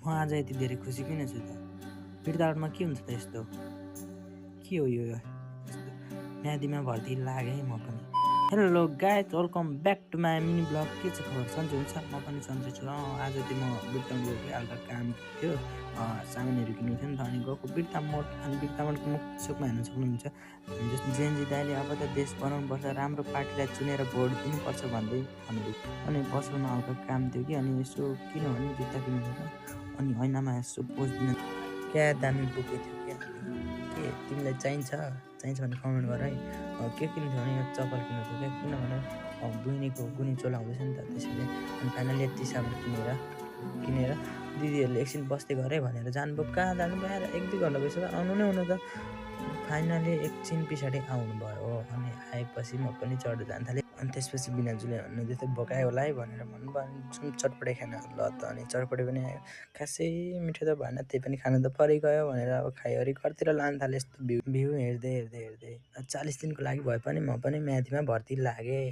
म आज यति धेरै खुसी किन छु त? बिर्तावटमा के हुन्छ त यस्तो? के हो यो यस्तो? म्यादीमा भर्ती लागेँ म पनि। Hello guys, welcome back to my mini blog. के छ खबर? सन्चै हुन्छ? म पनि सन्चै छु। आज चाहिँ म बिर्ताम गएको हल्का काम थियो। सामानहरू किन्नु थियो नि त, अनि गएको बिर्ताम मोड। अनि बिर्तामोडको मुख्य चोकमा हेर्न सक्नुहुन्छ। जस्तो जेएनजी दाइले अब त देश बनाउनुपर्छ, राम्रो पार्टीलाई चुनेर भोट दिनुपर्छ भन्दै भन्दै। अनि पसलमा हल्का काम थियो कि, अनि यसो किनभने जुत्ता किन्नु थियो त, अनि ऐनामा यसो पोज दिन क्या दामी बोकेको थियो क्या। के तिमीलाई चाहिन्छ भने कमेन्ट गर है। के किन्नु थियो भने चप्पल किन्नु थियो क्या, किनभने बुइनीको गुनी चोला हुँदैछ नि त, त्यसैले। अनि फाइनली यति सामान किनेर दिदीहरूले एकछिन बस्दै गरे भनेर जानुभयो। कहाँ जानुभयो यार, 1-2 घन्टा भइसक्यो आउनु नै हुनु त। फाइनली एकछिन पछाडि आउनुभयो। अनि आएपछि म पनि चढ्दै जान थालेँ। अनि त्यसपछि बिनाजुले भन्नुहुँदै थियो बोकायो होला है भनेर भन्नुभयो। अनि जुन चटपटे खाना ल त, अनि चटपटे पनि आयो। खासै मिठो त भएन, त्यही पनि खानु त परिगयो भनेर अब खाइवरी घरतिर लान थालेँ। यस्तो भ्यू हेर्दै 40 दिनको लागि भए पनि म पनि म्याथमा भर्ती लागेँ।